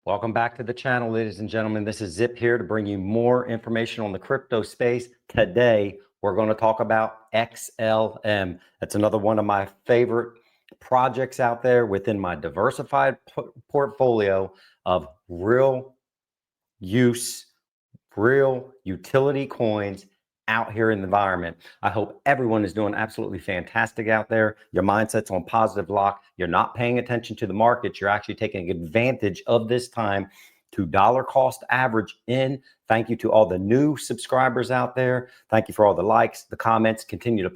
Welcome back to the channel, ladies and gentlemen. This is Zip here to bring you more information on the crypto space. Today, we're going to talk about XLM. That's another one of my favorite projects out there within my diversified portfolio of real use, real utility coins out here in the environment. I hope everyone is doing absolutely fantastic out there. Your mindset's on positive lock. You're not paying attention to the markets. You're actually taking advantage of this time to dollar cost average in. Thank you to all the new subscribers out there. Thank you for all the likes, the comments. Continue to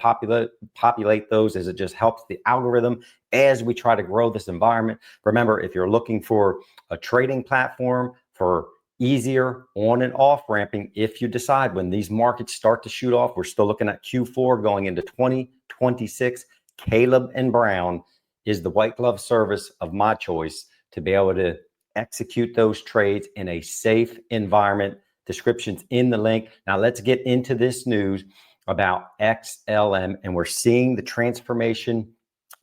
populate those, as it just helps the algorithm as we try to grow this environment. Remember, if you're looking for a trading platform for easier on and off ramping, if you decide when these markets start to shoot off, we're still looking at Q4 going into 2026. Caleb and Brown is the white glove service of my choice to be able to execute those trades in a safe environment. Descriptions in the link. Now let's get into this news about XLM, and we're seeing the transformation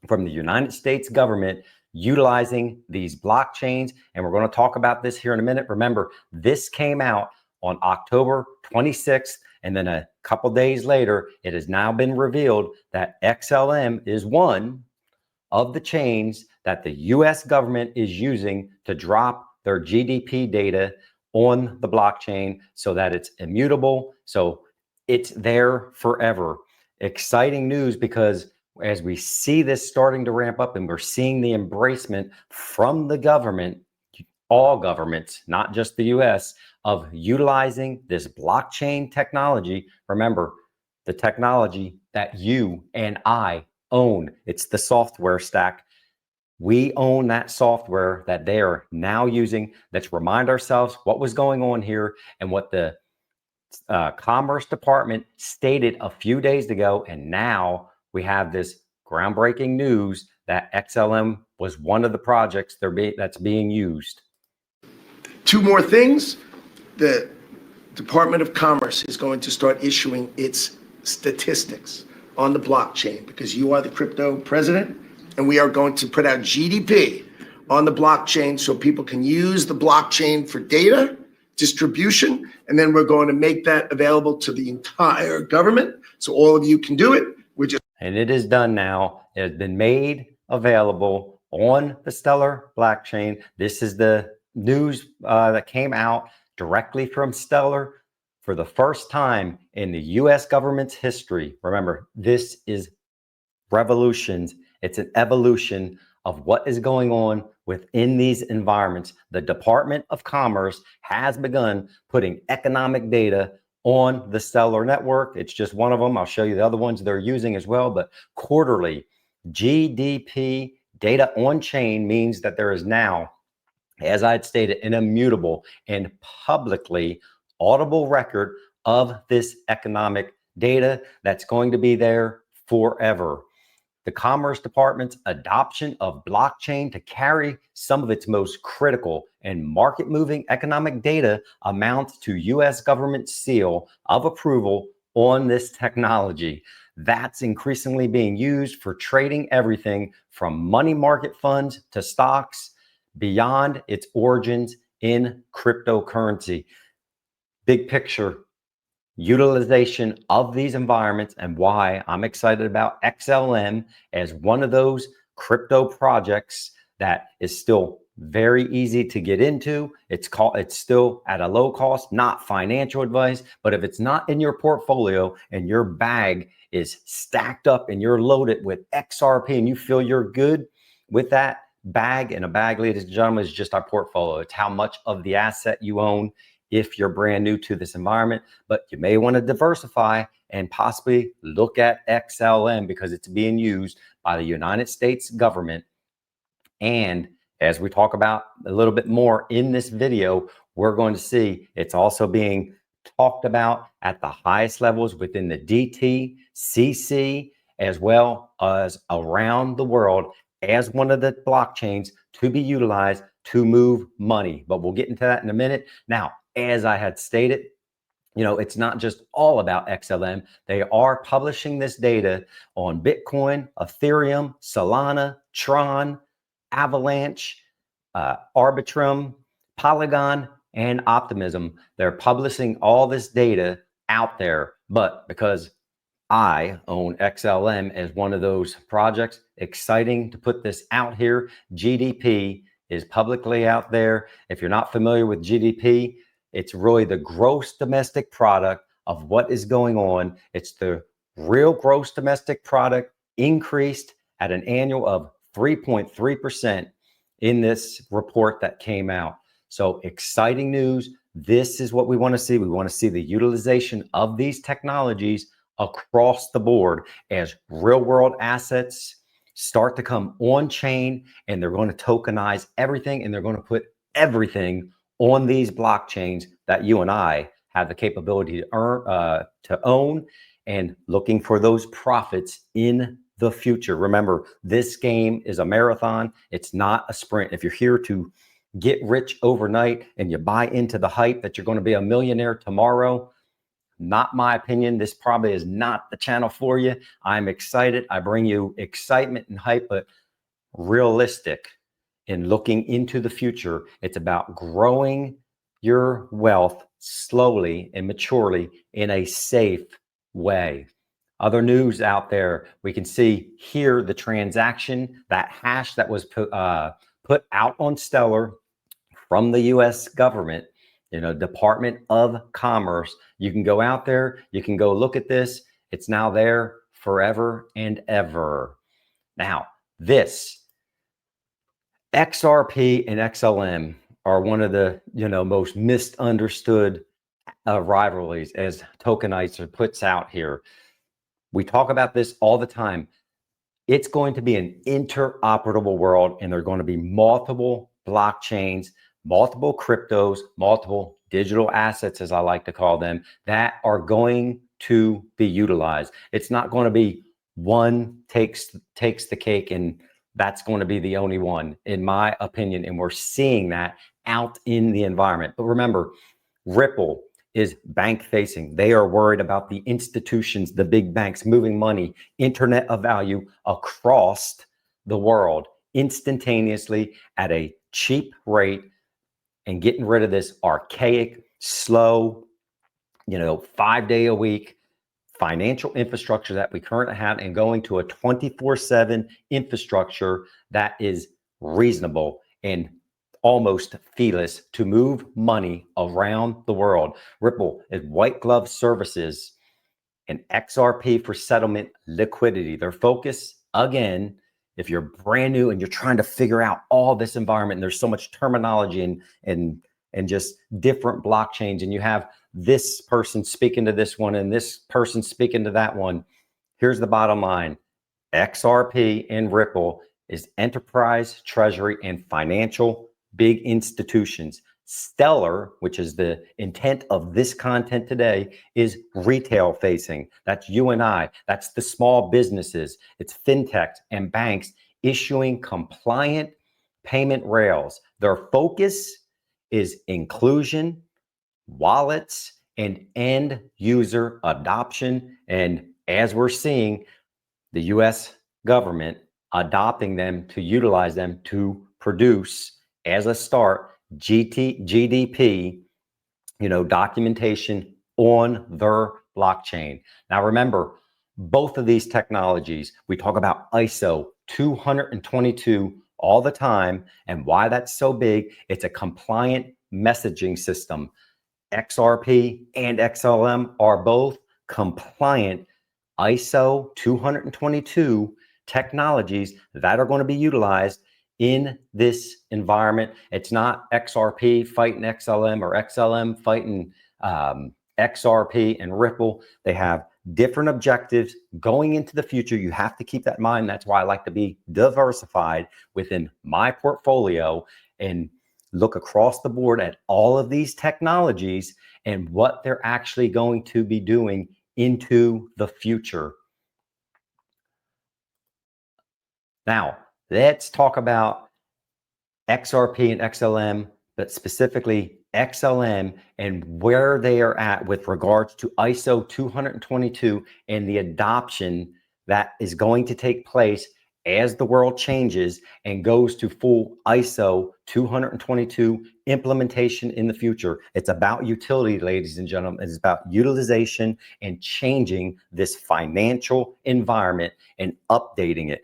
from the United States government utilizing these blockchains. And we're going to talk about this here in a minute. Remember, this came out on October 26th. And then a couple days later, it has now been revealed that XLM is one of the chains that the US government is using to drop their GDP data on the blockchain so that it's immutable. So it's there forever. Exciting news, because as we see this starting to ramp up and we're seeing the embracement from the government, all governments, not just the US, of utilizing this blockchain technology. Remember, the technology that you and I own. It's the software stack. We own that software that they are now using. Let's remind ourselves what was going on here and what the Commerce Department stated a few days ago. And now we have this groundbreaking news that XLM was one of the projects that's being used. Two more things. The Department of Commerce is going to start issuing its statistics on the blockchain, because you are the crypto president, and we are going to put out GDP on the blockchain so people can use the blockchain for data distribution, and then we're going to make that available to the entire government so all of you can do it. And it is done now. It has been made available on the Stellar blockchain. This is the news that came out directly from Stellar for the first time in the US government's history. Remember, this is revolutions. It's an evolution of what is going on within these environments. The Department of Commerce has begun putting economic data on the Stellar network. It's just one of them. I'll show you the other ones they're using as well. But quarterly GDP data on chain means that there is now, as I had stated, an immutable and publicly audible record of this economic data that's going to be there forever. The Commerce Department's adoption of blockchain to carry some of its most critical and market-moving economic data amounts to US government seal of approval on this technology. That's increasingly being used for trading everything from money market funds to stocks, beyond its origins in cryptocurrency. Big picture utilization of these environments, and why I'm excited about XLM as one of those crypto projects that is still very easy to get into. It's still at a low cost, not financial advice, but if it's not in your portfolio and your bag is stacked up and you're loaded with XRP and you feel you're good with that bag, and a bag, ladies and gentlemen, is just our portfolio. It's how much of the asset you own if you're brand new to this environment. But you may want to diversify and possibly look at XLM, because it's being used by the United States government. And as we talk about a little bit more in this video, we're going to see it's also being talked about at the highest levels within the DTCC, as well as around the world, as one of the blockchains to be utilized to move money. But we'll get into that in a minute. Now, as I had stated, it's not just all about XLM. They are publishing this data on Bitcoin, Ethereum, Solana, Tron, Avalanche, Arbitrum, Polygon and Optimism, they're publishing all this data out there, but because I own XLM as one of those projects, exciting to put this out here. GDP is publicly out there. If you're not familiar with GDP, it's really the gross domestic product of what is going on. It's the real gross domestic product increased at an annual of 3.3% in this report that came out. So exciting news. This is what we want to see. We want to see the utilization of these technologies across the board as real world assets start to come on chain, and they're going to tokenize everything, and they're going to put everything on these blockchains that you and I have the capability to own, and looking for those profits in the future. Remember, this game is a marathon. It's not a sprint. If you're here to get rich overnight and you buy into the hype that you're going to be a millionaire tomorrow, not my opinion. This probably is not the channel for you. I'm excited. I bring you excitement and hype, but realistic in looking into the future. It's about growing your wealth slowly and maturely in a safe way. Other news out there, we can see here the transaction, that hash that was put out on Stellar from the US government, Department of Commerce. You can go out there, you can go look at this. It's now there forever and ever. Now, this XRP and XLM are one of the most misunderstood rivalries, as Tokenizer puts out here. We talk about this all the time. It's going to be an interoperable world, and there are going to be multiple blockchains, multiple cryptos, multiple digital assets, as I like to call them, that are going to be utilized. It's not going to be one takes the cake and that's going to be the only one, in my opinion. And we're seeing that out in the environment. But remember, Ripple is bank facing. They are worried about the institutions, the big banks moving money, internet of value across the world instantaneously at a cheap rate, and getting rid of this archaic, slow, 5-day-a-week financial infrastructure that we currently have, and going to a 24/7 infrastructure that is reasonable and almost feeless to move money around the world. Ripple is white glove services and XRP for settlement liquidity. Their focus, again, if you're brand new and you're trying to figure out all this environment, and there's so much terminology and just different blockchains, and you have this person speaking to this one and this person speaking to that one, here's the bottom line. XRP and Ripple is enterprise, treasury, and financial big institutions. Stellar, which is the intent of this content today, is retail facing. That's you and I. That's the small businesses. It's fintechs and banks issuing compliant payment rails. Their focus is inclusion, wallets, and end user adoption. And as we're seeing, the US government adopting them to utilize them to produce, as a start, GDP, documentation on their blockchain. Now, remember, both of these technologies, we talk about ISO 222 all the time, and why that's so big. It's a compliant messaging system. XRP and XLM are both compliant ISO 222 technologies that are going to be utilized in this environment. It's not XRP fighting XLM or XLM fighting XRP and Ripple. They have different objectives going into the future. You have to keep that in mind. That's why I like to be diversified within my portfolio and look across the board at all of these technologies and what they're actually going to be doing into the future. Now, let's talk about XRP and XLM, but specifically XLM and where they are at with regards to ISO 222 and the adoption that is going to take place as the world changes and goes to full ISO 222 implementation in the future. It's about utility, ladies and gentlemen. It's about utilization and changing this financial environment and updating it.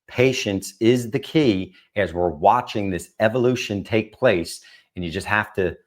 Patience is the key as we're watching this evolution take place, and you just have to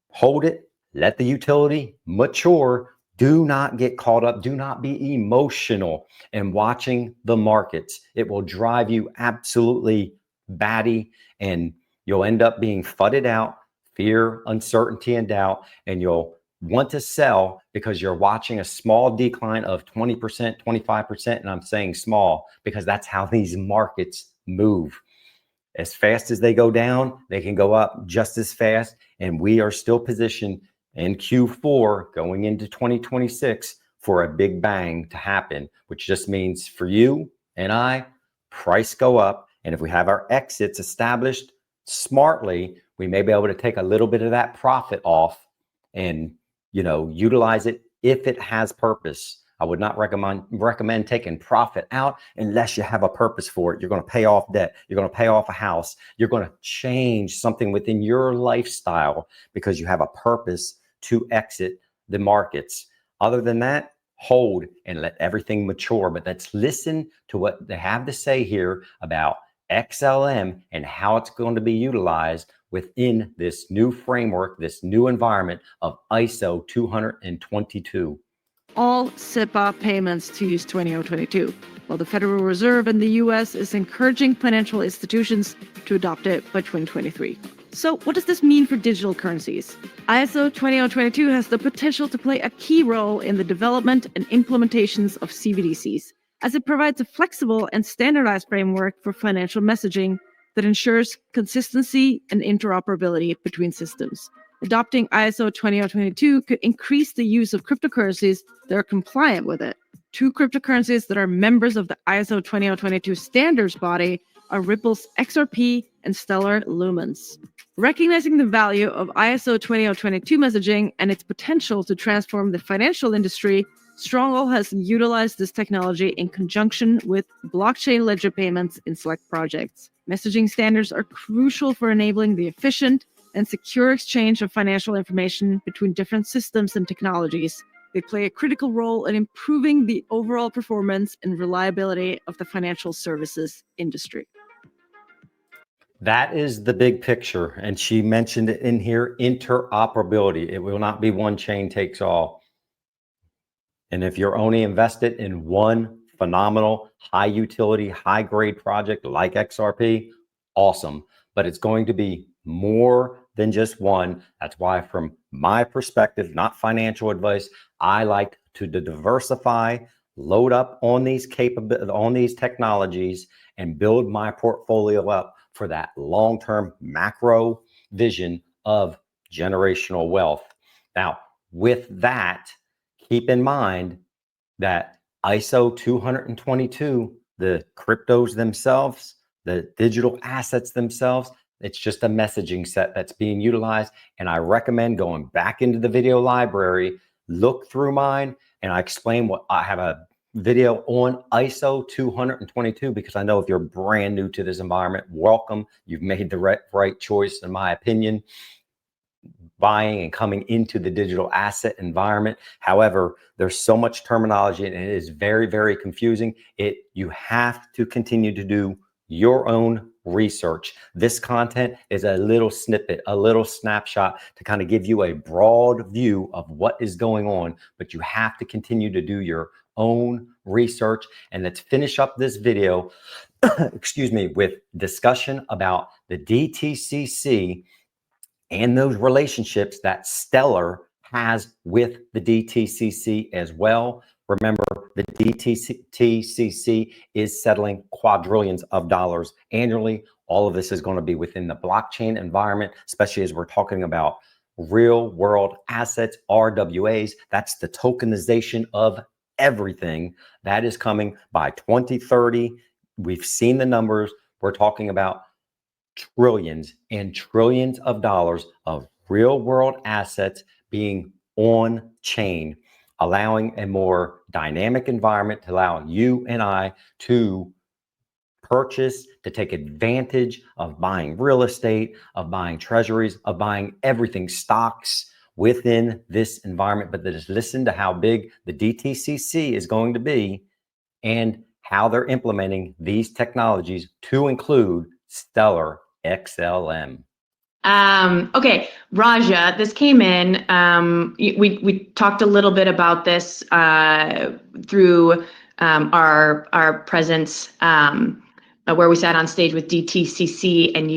hold it, let the utility mature. Do not get caught up. Do not be emotional in watching the markets. It will drive you absolutely batty, and you'll end up being fudded out, fear, uncertainty, and doubt, and you'll want to sell because you're watching a small decline of 20%, 25%. And I'm saying small because that's how these markets move. As fast as they go down, they can go up just as fast. And we are still positioned in Q4 going into 2026 for a big bang to happen, which just means for you and I, price go up. And if we have our exits established smartly, we may be able to take a little bit of that profit off and, utilize it if it has purpose. I would not recommend taking profit out unless you have a purpose for it. You're going to pay off debt. You're going to pay off a house. You're going to change something within your lifestyle because you have a purpose to exit the markets. Other than that, hold and let everything mature. But let's listen to what they have to say here about XLM and how it's going to be utilized within this new framework, this new environment of ISO 222. All SIPA payments to use 2022, while the Federal Reserve in the US is encouraging financial institutions to adopt it by 2023. So what does this mean for digital currencies? ISO 20022 has the potential to play a key role in the development and implementations of CBDCs, as it provides a flexible and standardized framework for financial messaging that ensures consistency and interoperability between systems. Adopting ISO 20022 could increase the use of cryptocurrencies that are compliant with it. Two cryptocurrencies that are members of the ISO 20022 standards body are Ripple's XRP and Stellar Lumens. Recognizing the value of ISO 20022 messaging and its potential to transform the financial industry, Stronghold has utilized this technology in conjunction with blockchain ledger payments in select projects. Messaging standards are crucial for enabling the efficient and secure exchange of financial information between different systems and technologies. They play a critical role in improving the overall performance and reliability of the financial services industry. That is the big picture. And she mentioned it in here, interoperability. It will not be one chain takes all. And if you're only invested in one phenomenal, high utility, high grade project like XRP, awesome. But it's going to be more than just one. That's why, from my perspective, not financial advice, I like to diversify, load up on these technologies, and build my portfolio up for that long-term macro vision of generational wealth. Now, with that, keep in mind that ISO 222, the cryptos themselves, the digital assets themselves, it's just a messaging set that's being utilized. And I recommend going back into the video library, look through mine, and I explain what I have a video on ISO 222, because I know if you're brand new to this environment, welcome. You've made the right choice, in my opinion, buying and coming into the digital asset environment. However, there's so much terminology and it is very, very confusing. You have to continue to do your own research. This content is a little snippet, a little snapshot to kind of give you a broad view of what is going on, but you have to continue to do your own research. And let's finish up this video, excuse me, with discussion about the DTCC and those relationships that Stellar has with the DTCC as well. Remember, the DTCC is settling quadrillions of dollars annually. All of this is going to be within the blockchain environment, especially as we're talking about real world assets, RWAs. That's the tokenization of everything. That is coming by 2030. We've seen the numbers. We're talking about trillions and trillions of dollars of real world assets being on chain, allowing a more dynamic environment to allow you and I to purchase, to take advantage of buying real estate, of buying treasuries, of buying everything, stocks within this environment, but just listen to how big the DTCC is going to be and how they're implementing these technologies to include Stellar XLM. Okay, Raja, this came in. We talked a little bit about this through our presence where we sat on stage with DTCC and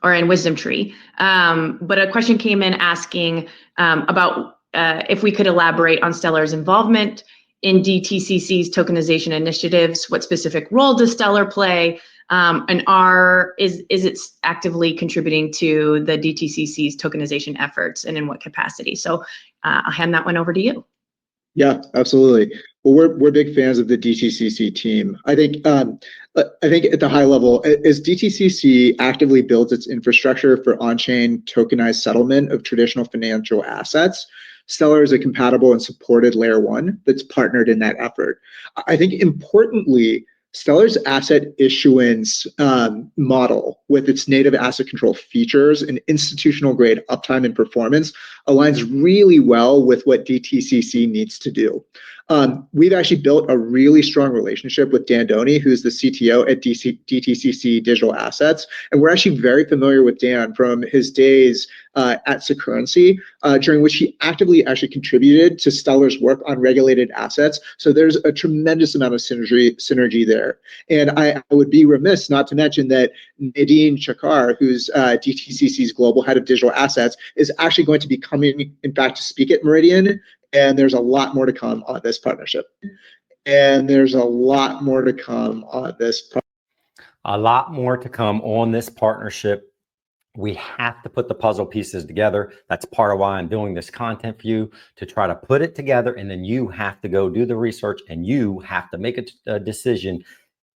and Wisdom Tree. But a question came in asking about if we could elaborate on Stellar's involvement in DTCC's tokenization initiatives. What specific role does Stellar play? And is it actively contributing to the DTCC's tokenization efforts, and in what capacity? So I'll hand that one over to you. Yeah, absolutely. Well, we're big fans of the DTCC team. I think at the high level, as DTCC actively builds its infrastructure for on-chain tokenized settlement of traditional financial assets, Stellar is a compatible and supported layer one that's partnered in that effort. I think importantly, Stellar's asset issuance model with its native asset control features and institutional grade uptime and performance aligns really well with what DTCC needs to do. We've actually built a really strong relationship with Dan Doney, who's the CTO at DTCC Digital Assets. And we're actually very familiar with Dan from his days at Securrency, during which he actively actually contributed to Stellar's work on regulated assets. So there's a tremendous amount of synergy there. And I would be remiss not to mention that Nadine Chakar, who's DTCC's global head of digital assets, is actually going to be coming, in fact, to speak at Meridian. And there's a lot more to come on this partnership. A lot more to come on this partnership. We have to put the puzzle pieces together. That's part of why I'm doing this content for you, to try to put it together. And then you have to go do the research and you have to make a decision.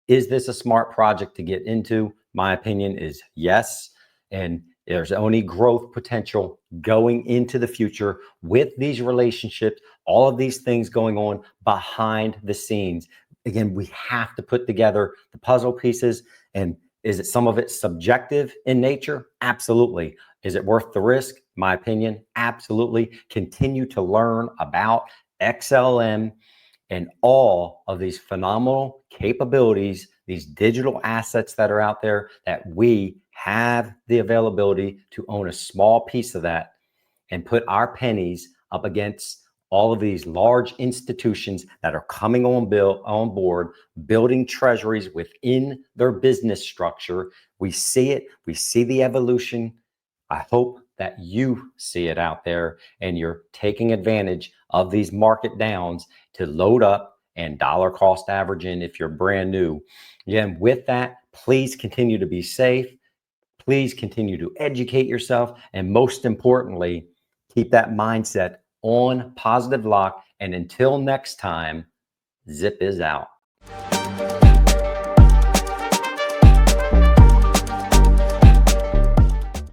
Is this a smart project to get into? My opinion is yes. And there's only growth potential going into the future with these relationships, all of these things going on behind the scenes. Again, we have to put together the puzzle pieces. And is it some of it subjective in nature? Absolutely. Is it worth the risk? My opinion, absolutely. Continue to learn about XLM and all of these phenomenal capabilities, these digital assets that are out there, that we have the availability to own a small piece of that and put our pennies up against all of these large institutions that are coming on board, building treasuries within their business structure. We see it. We see the evolution. I hope that you see it out there and you're taking advantage of these market downs to load up and dollar cost averaging if you're brand new. Again, with that, please continue to be safe. Please continue to educate yourself. And most importantly, keep that mindset on positive lock. And until next time, Zip is out.